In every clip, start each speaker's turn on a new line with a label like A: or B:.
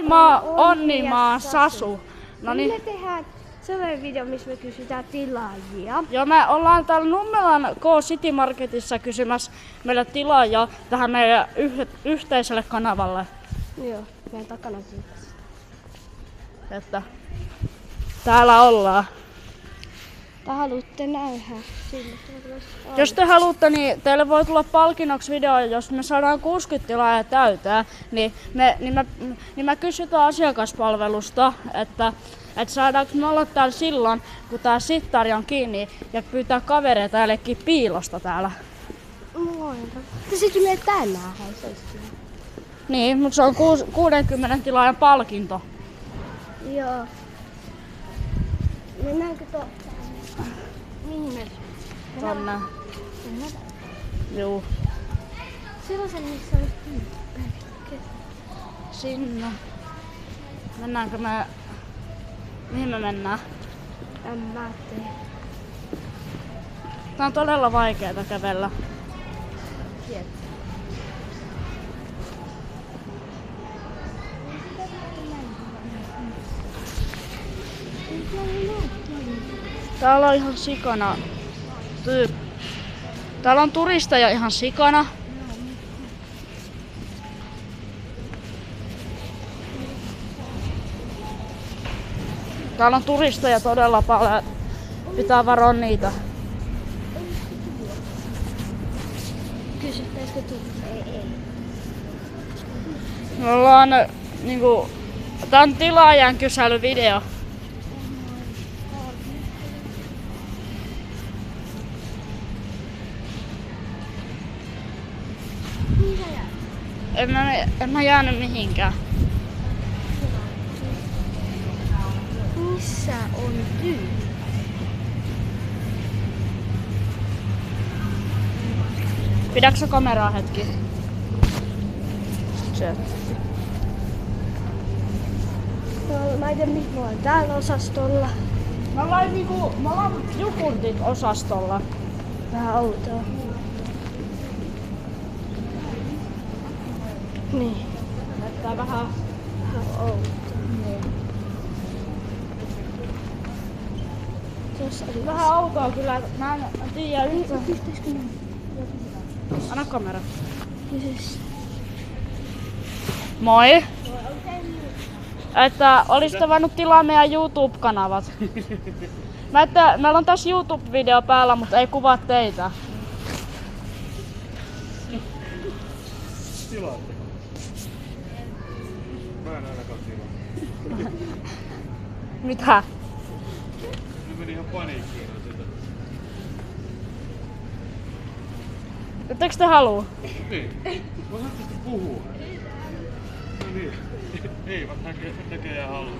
A: Moi, mä oon Onni, mä oon Sasu.
B: No niin. Me tehdään sellainen video, missä me kysytään tilaajia.
A: Joo, me ollaan täällä Nummelan K-City Marketissa kysymässä meille tilaajia tähän meidän yhteiselle kanavalle.
B: Joo, meidän takana kiitos.
A: Että täällä ollaan.
B: Tai haluatte nähdä sinne.
A: Jos te haluatte, niin teille voi tulla palkinnoksi video, jos me saadaan 60 tilaajaa täyteen, niin me kysytään asiakaspalvelusta, että saadaanko me olla täällä silloin, kun tää sittari on kiinni ja pyytää kavereita jällekin piilosta täällä.
B: Ja sitten me tänään
A: Niin, mutta se on 60 tilaajan palkinto.
B: Joo. Mennäänkö mihin me?
A: Tonne. Juu.
B: Sellaisen, missä on
A: Sinne. Mennäänkö me? Mihin me mennään?
B: En mä tiedä.
A: Tää on todella vaikeeta kävellä. Täällä on ihan sikana. Täällä on turisteja ihan sikana. Täällä on turisteja todella paljon. Pitää varoa niitä.
B: Kysyttäisikö ei.
A: Me ollaan niinku... Tää on tilaajan kyselyvideo. En mä jäänyt mihinkään.
B: Missä on tyyli?
A: Pidätkö kameraa hetki? Se.
B: No, mä en tiedä mihin mä oon täällä osastolla.
A: Me ollaan jogurtit osastolla.
B: Vähän outoa. Niin.
A: Näyttää vähän
B: outoa.
A: niin.
B: Tuossa oli
A: Vähän outoa kyllä. Mä en tiedä yhtä. Anna kamera.
B: Mises?
A: Moi. Että olisitte voinut tilaa meidän YouTube-kanavat. Meillä on tässä YouTube-video päällä, mutta ei kuvaa teitä.
C: Tilaatteko? Mä en ainakaan tilaa.
A: Mitä?
C: Nyt meni ihan paniikkiin sitä.
A: Ettekö te halua?
C: Niin. Voihan tästä puhua. No niin. Eivät näkee ja halua.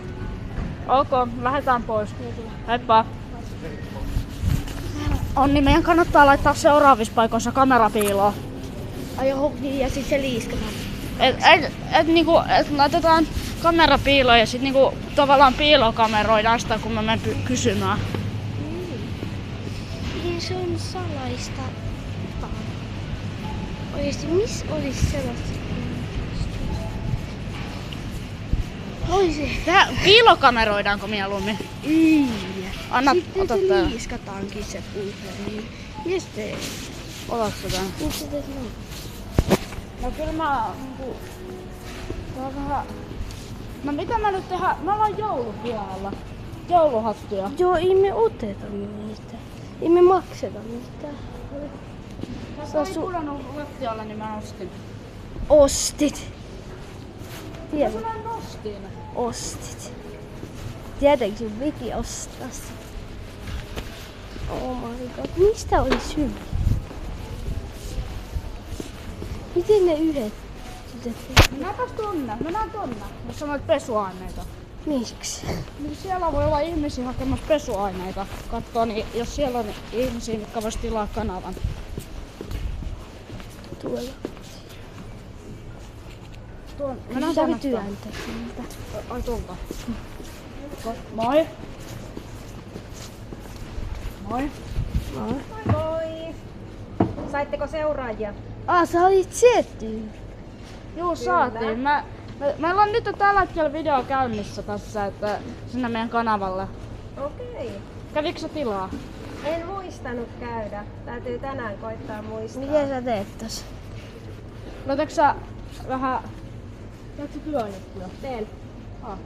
A: Ok, lähdetään pois. Heippa. Onni, meidän kannattaa laittaa seuraavissa paikoissa kamerapiiloon.
B: Ai johonkin ja sit se liiskataan.
A: Et laitetaan kamerapiiloon ja sit niinku tavallaan piilokameroidaan sitä, kun mä menen kysymään.
B: Niin se on salaista. Oikeesti, missä olisi sellaista? Oisi.
A: Piilokameroidaanko mieluummin? Anna,
B: sitten
A: ota
B: se
A: tää.
B: liiskataankin se puhe. Mies tee.
A: Ota sitä.
B: Miksi teet noin?
A: No kyllä mä niinku... Tää on vähän... No mitä mä nyt tehdään? Mä ollaan joulupialla. Jouluhattuja.
B: Joo, ei me oteta niitä. Ei me makseta mitään.
A: Tässä ei pudonnut lattialle, niin mä ostin.
B: Ostit. Tiedät?
A: Mä nostin.
B: Ostit. Tietenkin piti ostaa se. Oh my god. Mistä olisi hyvä? Miten ne yhdet tytöt?
A: Mennäänpäs tonne. Mennään tonne. Jos on noita pesuaineita.
B: Miksi?
A: Niin siellä voi olla ihmisiä hakemassa pesuaineita. Katsoo, niin jos siellä on ihmisiä, jotka vois tilaa kanavan.
B: Tuolla.
A: Mennään
B: Mitä
A: tonne.
B: työntää siltä?
A: Ai tuolta. Moi. Moi.
B: Moi.
D: Moi! Saitteko seuraajia?
B: Sä olit se tyyppi.
A: Juu, saatiin. Meillä on nyt tällä hetkellä video käynnissä tässä, että sinne meidän kanavalle.
D: Okei.
A: Kävikö sä tilaa?
D: En muistanut käydä. Täytyy tänään koittaa muistaa.
B: Miten sä teet tossa?
A: Laitatko sä vähän... Teetkö työjuttuja?
D: Teen.
A: Ah.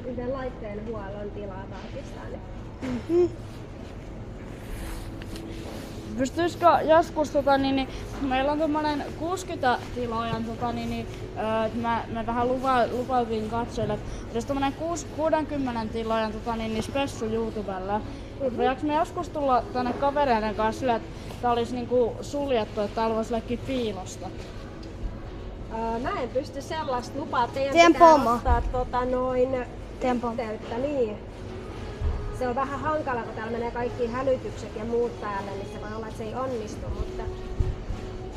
D: Yhden laitteen huollon tilaa tarkistaa.
A: Pystyisikö joskus, meillä on tommonen 60 tilaajan, me vähän lupailtiin katsojille, että jos tommonen 60 tilaajan spessu YouTubella. Voidaanko me joskus tulla tänne kavereiden kanssa sillä, että tää olisi niinku suljettu, että täällä voisi leikkiä piilosta?
D: Mä en pysty sellaista lupaa.
B: Teidän
D: Teidän pitää
B: pomo.
D: ottaa
B: Teidän pomo.
D: yhteyttä, niin. Se on vähän hankala, kun täällä menee kaikki hälytykset ja muut päälle, niin se voi olla, että se ei onnistu, mutta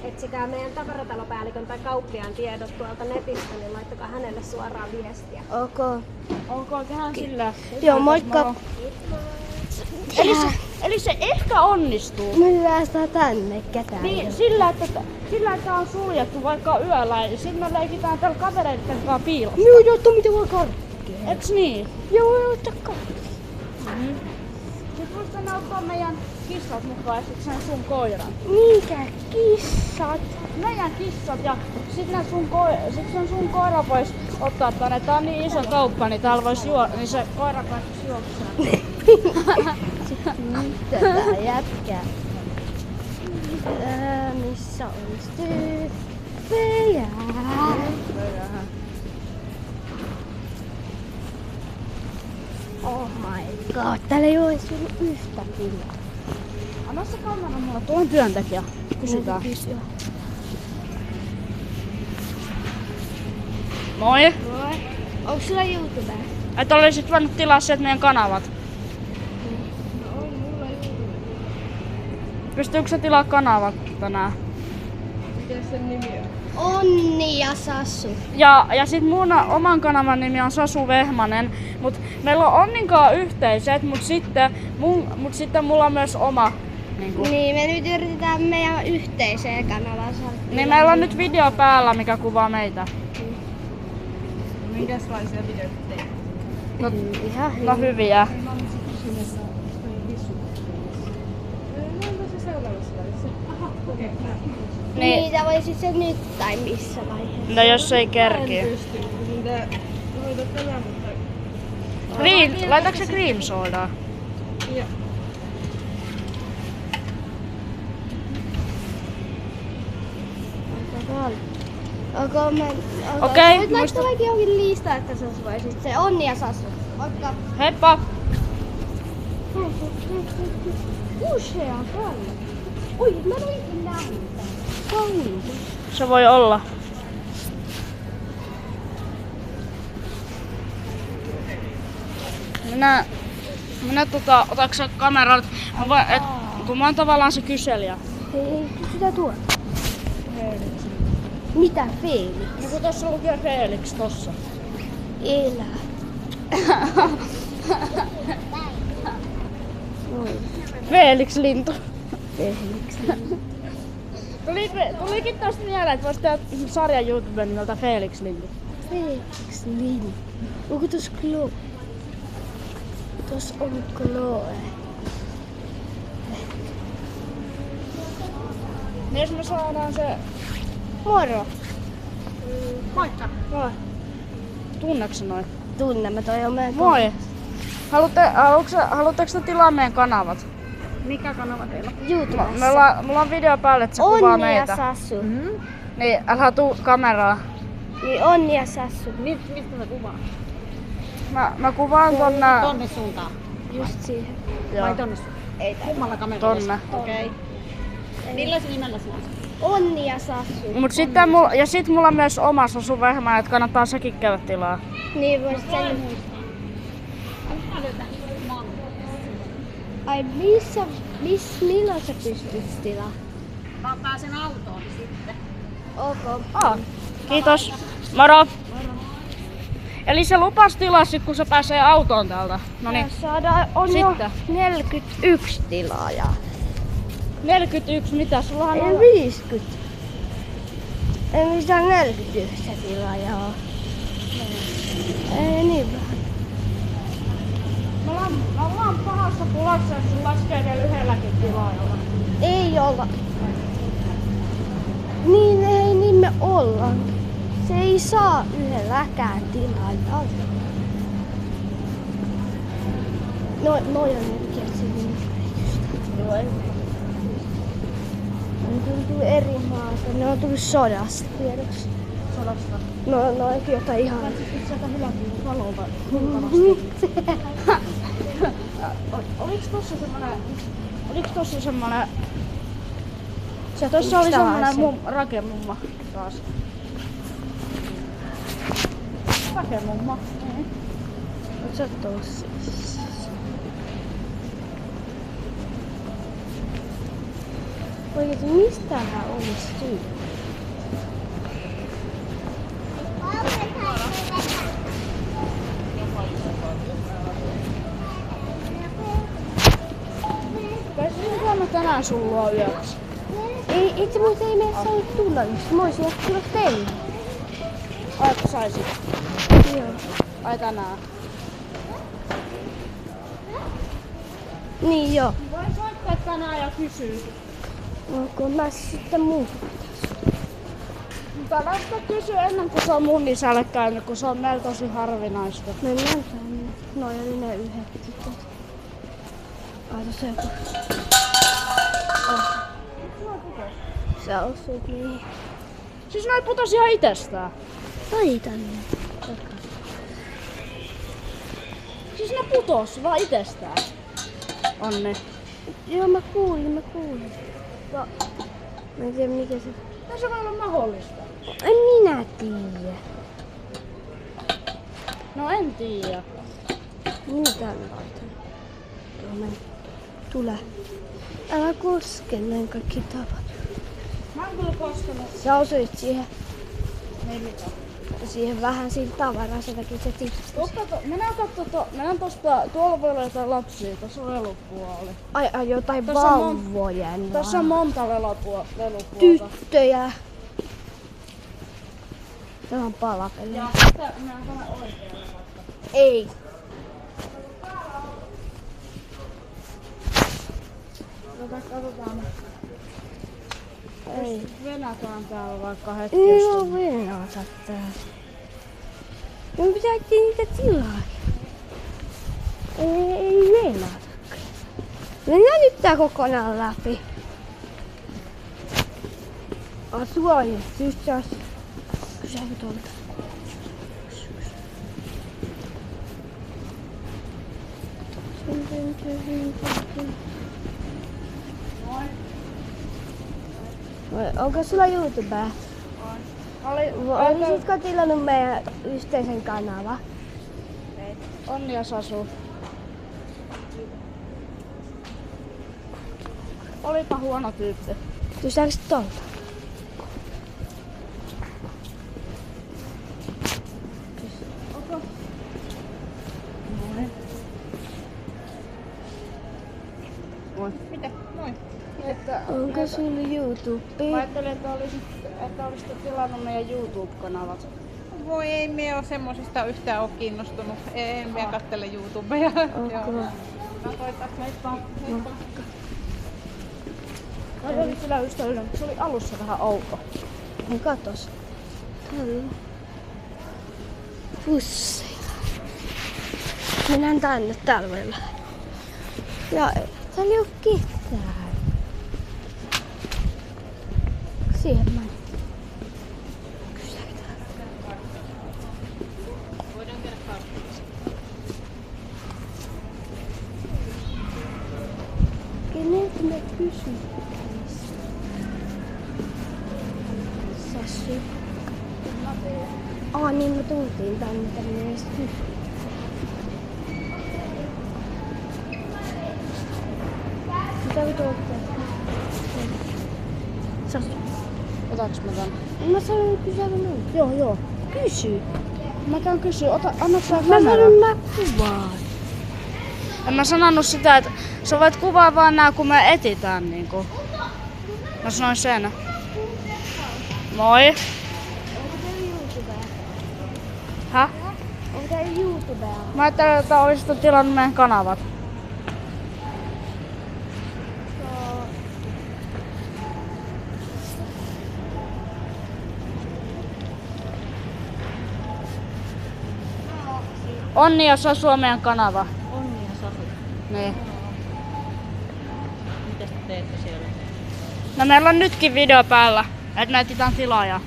D: etsikää meidän tavaratalоpäällikön tai kauppiaan tiedot tuolta netistä, niin laittakaa hänelle suoraan viestiä.
B: Ok.
A: Ok, tehdään sillä.
B: Joo, moikka.
A: Eli se ehkä onnistuu.
B: Me päästään tänne ketään.
A: Niin, sillä, että on suljettu vaikka yöllä, ja sitten me leikitään täällä kavereiden kanssa piilossa.
B: Minun juttu mitä voi karkkeen.
A: Eiks niin?
B: Joo, ottaa karkkeen.
A: Sitten voisi tänne ottaa meidän kissat mukaan ja sit sen sun koiran.
B: Mikä kissat?
A: Meidän kissat ja sitten sen sun koira vois ottaa tänne. Tää on niin iso kauppa, niin täällä vois niin se koira kanssa juoksee.
B: Mitä tää jätkää? Missä on tyyppejä? Oh my god, täällä ei oo edes ollut yhtä tilaa.
A: Anna se kamera mulle, tuo on työntekijä. Kysytään. Moi!
B: Moi. Onks sulla YouTube?
A: Että olisit voinut tilaa sieltä meidän kanavat. Pystyykö sä tilaa kanavat tänään?
B: Onni ja Sassu.
A: Ja sit mun oman kanavan nimi on Sasu Vehmanen, mut meillä on Onninkaan yhteiset, mut sitten mulla on myös oma.
B: Niin, me nyt yritetään meidän yhteiseen kanavaan saada.
A: Niin meillä on nyt video päällä, mikä kuvaa meitä.
D: Minkälaisia videoita teet?
B: Ihan
A: No hyviä. Niin,
B: Niitä voisit se nyt tai missä vaiheessa.
A: no jos ei kerkiä. Laitatko se cream sodaa? Okei,
B: Voit laittaa vaikka johonkin listaan, että sä voisit se Onni ja Sassu. Moikka.
A: Heippa!
B: Usea kalle. Oi, mä en oo ikinä nähnyt tätä.
A: Se voi olla. Otatko sä kameran? Kun mä oon tavallaan se kyselijä.
B: Hei, sitä tuo. Mitä Felix?
A: No kun tossa lukee Felix tossa.
B: Elää.
A: Felix lintu.
B: Felix.
A: Tulikin tosta mieleen, että vois tehdä sarjan YouTuben nimeltä Felix lintu.
B: Felix Lin. Onko tos Chloe? Tos on Chloe.
A: Niin jos me saadaan se...
B: Moro.
A: Moikka.
B: Moi.
A: Tunneeko sä noin?
B: Tunnemme, toi on meidän
A: Moi. Haluatteko te tilaa meidän kanavat?
D: Mikä kanava teillä on?
B: YouTubessa.
A: Mulla on video päälle, että se kuvaa
B: Onni ja
A: meitä.
B: Sassu.
A: Niin, älä tuu kameraa.
B: Niin Onni ja Sassu.
D: Mistä sä kuvaat?
A: Mä kuvaan tonne...
D: Tonne suuntaan.
B: Just siihen.
A: Joo,
D: Vai tonne suuntaan?
B: Ei tää.
D: Kummalla kameralla?
A: tonne.
D: Okei. Millä se nimellä sulla on?
B: Onni ja Sassu.
A: Mut sitten mulla on myös oma Sasu Vehmanen, että kannattaa sekin käydä tilaa.
B: Niin voisit sen... Ai milloin sä pystyt tilaa?
D: Mä pääsen autoon sitten.
B: Ok.
A: Kiitos. Moro. Eli se lupas tilaa sit, kun se pääsee autoon täältä. Noniin.
B: Saadaan, on
A: Sitten.
B: jo 41 tilaajaa.
A: 41, mitä? Sullahan on...
B: Ei 50. Ei mitään 49 tilaajaa ole. Ei niin vähän.
A: Me ollaan pahassa pulassa, jos sun laskee vielä yhdelläkin tilaajalla.
B: Ei olla. Niin me ollaan. Se ei saa yhdelläkään tilaajalla. Noi on nyt kielsi
A: Joo, ei.
B: Ne on tullut eri maasta. Ne on tullut sodasta tiedoksi.
A: Sodasta.
B: No on jotain ihan...
A: Sitten sieltä hylättiin valolta Oliks tossa semmonen... Tossa oli semmonen rakemumma taas. Rakemumma.
B: Oot sä tossa? Oikeesti mistähän olisi syy?
A: Pääsisikö mä tänään sun luo yöksi?
B: Ei, itse muista ei mene saa tulla yksi. Mä oisin ehkä tulla teille.
A: Ai, että saisit.
B: Joo.
A: Ai tänään.
B: Niin joo.
A: Voin soittaa tänään ja kysyä.
B: Onko mä sitten muuta?
A: Mutta älä sitä kysy ennen kuin se on mun isälle käynyt, kun se on meillä tosi harvinaista.
B: Mennään tänne. Noi oli ne yhdet tytöt. Ai tossa joku. Oh. Sä osut niin.
A: Siis noi putosi ihan itsestään.
B: Tai tänne.
A: Siis ne putos vaan itsestään. On ne.
B: Joo mä kuulin. No, mä en tiedä mikä se...
A: Miten se voi olla mahdollista?
B: En minä tiedä.
A: No en tiedä.
B: Mitä mä laitan? Joo mä tule. Älä koske näin kaikki tavat.
A: Mä en kyllä koskenut.
B: Sä osuit siihen,
A: Ei mitään.
B: siihen vähän siitä tavaraa, sen takia se tipsi.
A: Mennään tosta, tuolla voi olla jotain lapsia, tuossa on lelupuoli.
B: Ai jotain
A: Tässä on
B: vauvoja.
A: Tässä on monta lelupuolta.
B: Tyttöjä. Tämä on palapeli.
A: Ja sitten mennään vähän oikealle vaikka.
B: Ei.
A: Katsotaan.
B: Ei.
A: Venätään täällä vaikka hetki.
B: Ei oo venata täällä. Mun pitää etsiä niitä tilaa. Ei venata. Mennään nyt tää kokonaan läpi. Suojat sysäs. Kysyäkö tuolta? Onko sulla YouTubea? Olisitko tilannut meidän yhteisen kanava?
A: Onni ja Sasu. Olipa huono tyyppi.
B: Kysyäkö tuolta?
A: Mitä? Noin. Että,
B: Onko sulla YouTube?
A: mä ajattelin, että olisitte tilannut meidän YouTube-kanavat.
E: Voi ei me ole semmosista yhtään ole kiinnostunut. En me kattele YouTubea.
B: Onko?
E: Mä koitan. Heippa.
A: Toi oli kyllä ystävällinen, mutta se oli alussa vähän outo.
B: Niin katos. Täällä on pusseja. Mennään tänne talvella. Ja täällä ei oo ketään. Siihen mä keneltä me kysyttiin? Sassu. Niin me tultiin tänne edes kysyä. Mitä me tultiin? Sassu.
A: Otaks mä tän?
B: Mä sanoin kysyä noin.
A: Joo.
B: Kysy.
A: Mä käyn kysyä, annat sä
B: Mä
A: kameran?
B: sanon mä kuvaan.
A: En mä sanonut sitä, että sä voit kuvaa vaan nää kun me etitään niinku. Mä sanoin sen. Moi.
B: Onko teillä YouTubea?
A: Häh?
B: Onko teillä YouTubea?
A: Mä ajattelin, että olisit tilannut meidän kanavat. Onni ja Sasu on meidän kanava.
F: Onni ja Sasu.
A: Niin.
F: Mitäs te teette siellä?
A: No meillä on nytkin video päällä, että me etsitään tilaajaa.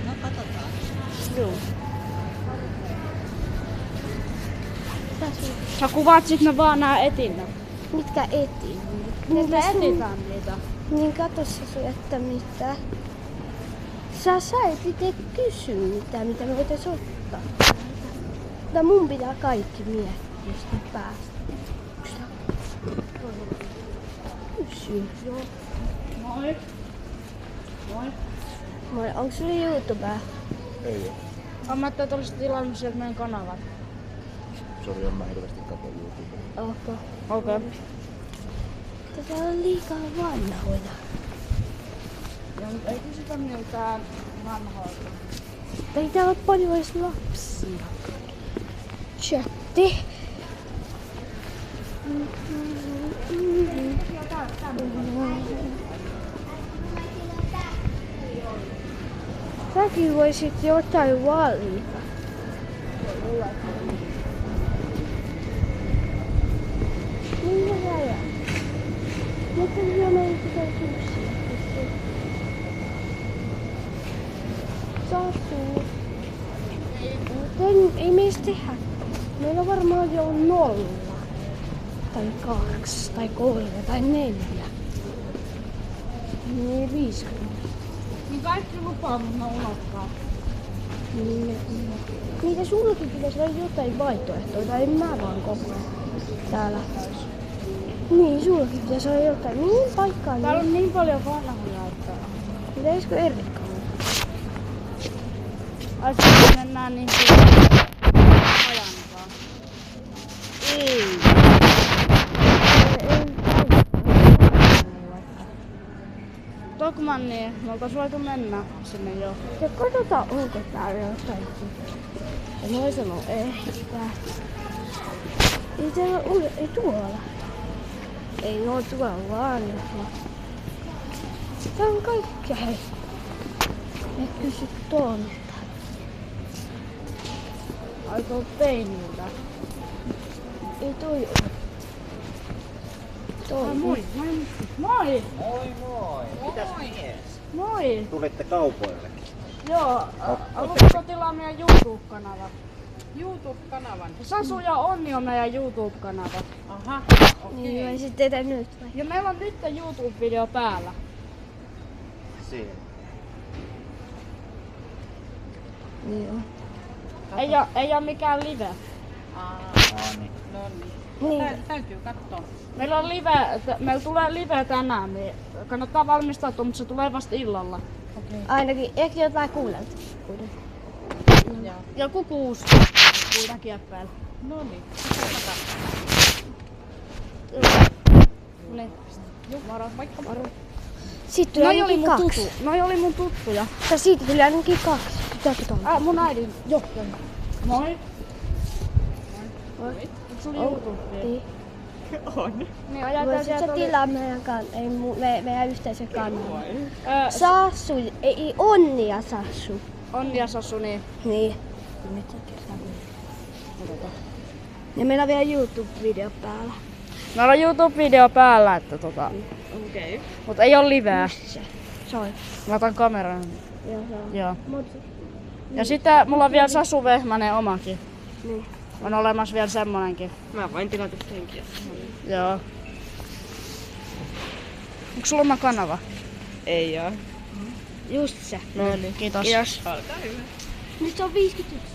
F: No katsotaan.
A: Joo.
B: Sasu.
A: Sä kuvaat sit me vaan nää etinnät.
B: Mitkä etin?
A: Nyt me etitään niitä.
B: Niin kato Sasu, että mitä. Sä et itse kysyä mitään, mitä me voitais ottaa. Mutta mun pitää kaikki miettiä sitä päästä. Kysyä. Joo.
A: Moi. Moi.
B: Moi, onko sulla YouTubea?
G: Ei oo.
A: Mä ajattelin, että olisit tilannut sieltä meidän kanavat.
G: Sori, en mä hirveästi katso YouTubea.
B: Onko?
A: Okei. Okay.
B: Tätä on liikaa vanhoja.
A: Ja nyt ei kysytä miltään vanhoilta.
B: Ei täällä ole paljon edes lapsia. Chatti. Säkin voisit jotain valita. Minkä raja? Mutta kyllä meidän pitää kysyä. Sasu. Ei meistä tehdä. Meillä on varmaan jo 0. Tai 2, tai 3, tai 4. Niin 50.
A: Niin kaikki lupaa, mutta mä unohtaa.
B: Niitä sullakin pitäisi olla jotain vaihtoehtoja, tai en mä vaan koko ajan täällä. Niin, sullakin pitäisi olla jotain. Mihin paikkaan?
A: Täällä on niin paljon vanhoja, että...
B: Pitäisikö Erikka?
A: Ai sitten mennään niin ajankaan.
B: Ei.
A: Tokmanni, me oltais voitu mennä sinne jo.
B: Ja katsotaan, onko täällä jotain. Ja noi sanoo ehkä. Ei täällä ole, ei tuolla. Ei oo tuolla vaan. Tää on kaikkea hei. Me kysy tuolta.
A: Ai tuolta teiniltä.
B: Ei toi oo. Toi.
A: Ai moi. Moi.
G: Moi moi! Mitäs mies?
A: Moi.
G: Tulitte kaupoille.
A: Joo, haluatko tilaa meidän YouTube-kanava?
E: YouTube-kanavan.
A: Sasu ja Onni on meidän YouTube-kanava.
E: Aha,
B: Niin vai sitten tehdä nyt vai?
A: Ja meillä on nyt YouTube-video päällä.
G: Siinä.
B: Niin on.
A: Ei oo mikään live.
G: Niin.
E: No niin.
B: Niin.
E: Täytyy katsoa.
A: Meillä on meillä tulee live tänään, niin kannattaa valmistautua, mutta se tulee vasta illalla.
B: Ainakin ehkä jotain kuulet.
A: Joku 6 kuitenkin päällä.
E: No niin.
A: Niin. Moro. Moro.
B: Sitten tuli ainakin 2.
A: Noi oli mun tuttuja.
B: Tai siitä tuli ainakin 2. Pitääkö tuolla?
A: Mun äidin. Joo. Moi. Moi. Onko sulla YouTube?
B: Niin.
E: On.
A: Niin ajateltiin,
B: Voisit sä
A: että oli...
B: tilaa meidän yhteisen kanava? Sasu, ei Onni ja Sasu.
A: Onni ja Sasu, niin.
B: Niin. Ja meillä on vielä YouTube-video päällä.
A: Meillä on YouTube-video päällä, että
E: Okei.
A: mutta ei oo liveä.
B: Soi.
A: Mä otan kameran.
B: Joo, se on.
A: Joo. Ja sitten mulla on vielä Sasu Vehmanen omakin.
B: Niin.
A: On olemassa vielä semmonenkin.
F: Mä vain tilata senkin.
A: Joo. Onko sulla oma kanava?
F: Ei oo.
B: Just se.
A: No niin, kiitos.
B: Kiitos. Nyt se on 51.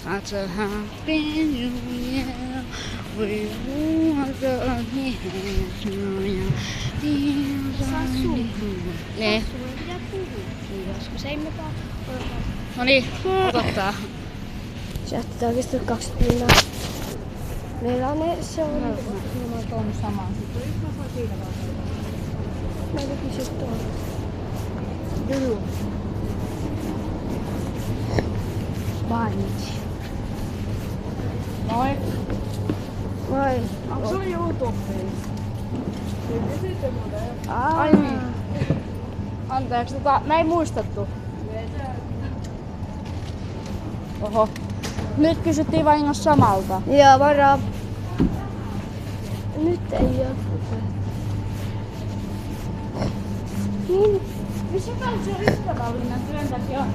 A: Such a happy new year. Voi vuoro on niin.
B: Sulle pitää puhua. Joskus ei mitään.
A: No niin, odottaa.
B: Sieltä oikeesti 20 minuuttia. Meillä on ne seuraavat.
E: Mulla on tuon saman.
B: Mä kysyn tuolla.
A: Joo.
B: Vanji.
A: Moi.
B: Moi.
A: Onko sun YouTubeen?
B: Aa.
A: Ai niin. Anteeksi, me ei muistettu. Oho. Nyt kysyttiin vahingossa samalta.
B: Joo, varo. Nyt ei oo. Niin.
A: Missä on se ystävällinen työntekijä,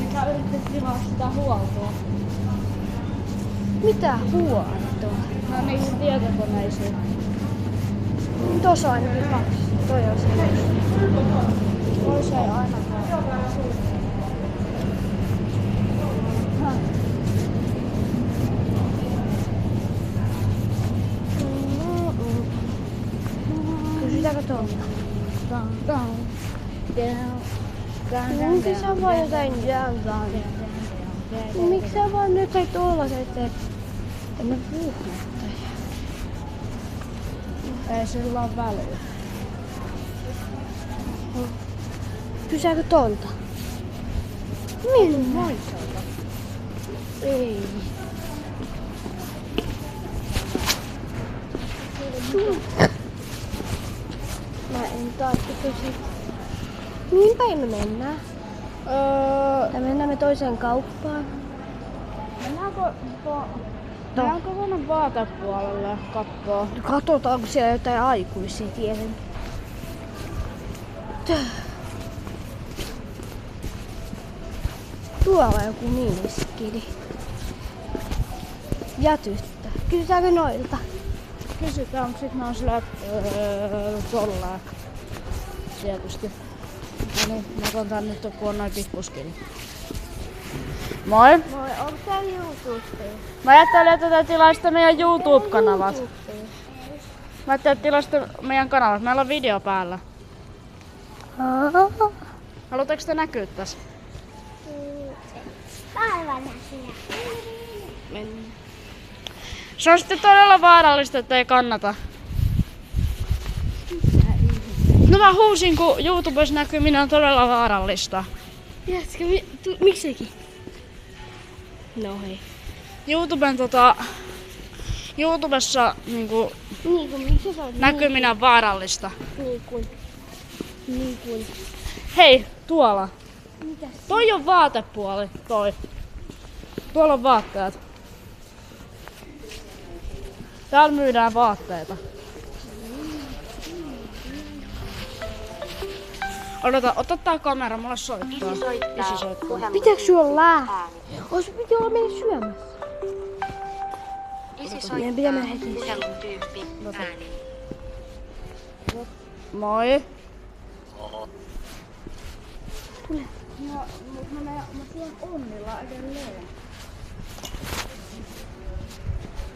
A: mikä yritti tilaa sitä huoltoa?
B: Mitä huoltoa?
A: No niihin tietokoneisiin.
B: Tuossa on ainakin 2. Toi on se.
A: Toisa ei ainakaan.
B: Kysytäänkö tuolta? Miksi sä vaan jotain jääntään? Miksi sä vaan nyt sai tollaset, että en mä puhu näitä.
A: Ei sillä ole väliä.
B: Kysääkö tuolta? Minun maisalta. Ei. Mä en tarvitse kysyä. Mihin päin me mennään? Tai mennään me toiseen kauppaan.
A: Mennäänkö tuonne vaatepuolelle kattoo?
B: Katsotaan, onko siellä jotain aikuisia tiedän. Tuolla on joku miniskidi. Ja tyttö. Kysytäänkö noilta?
A: Kysytään, mutta sit mä oon sillä tollaan. Tietysti. No niin, mä otan tän nyt, kun on noin pikkuskeli. Moi!
B: Moi, onko täällä YouTubea?
A: Mä ajattelin, että te tilaisitte meidän YouTube-kanavat. Mä ajattelin, että tilaisitte meidän kanavat. Meillä on video päällä. Haluatteko te näkyä tässä? Se on sitten todella vaarallista, että ei kannata. No mä huusin, kun YouTubessa näkyminen on todella vaarallista.
B: Jätkä, miksikin? No hei.
A: YouTubessa niinku
B: Niin kuin, miksi sä oot
A: näkyminen on vaarallista.
B: niin kuin.
A: Hei, tuolla.
B: Mitäs?
A: Toi on vaatepuoli, toi. Tuolla on vaatteet. Täällä myydään vaatteita. Odota, ota tää kamera, mulla soittaa. Isi soittaa.
B: Pitääkö sulla lähteä? Ois piti olla meillä syömässä. Meidän pitää mennä heti.
A: Moi.
B: Tule.
A: No, mä syön onnilla edelleen.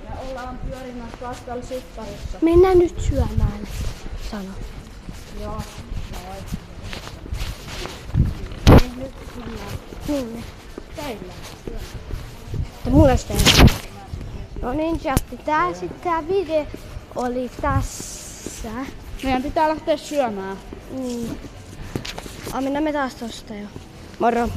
A: Ja ollaan pyörimässä taas täällä sipparissa.
B: Mennään nyt syömään, sano.
A: Joo, moi. Nyt mennään
B: Minne?
A: teille.
B: Mutta mulle sitä ei. No niin, chatti. Tää video oli tässä.
A: Meidän pitää lähteä syömään.
B: Niin. Mennään me taas tosta jo. Moro.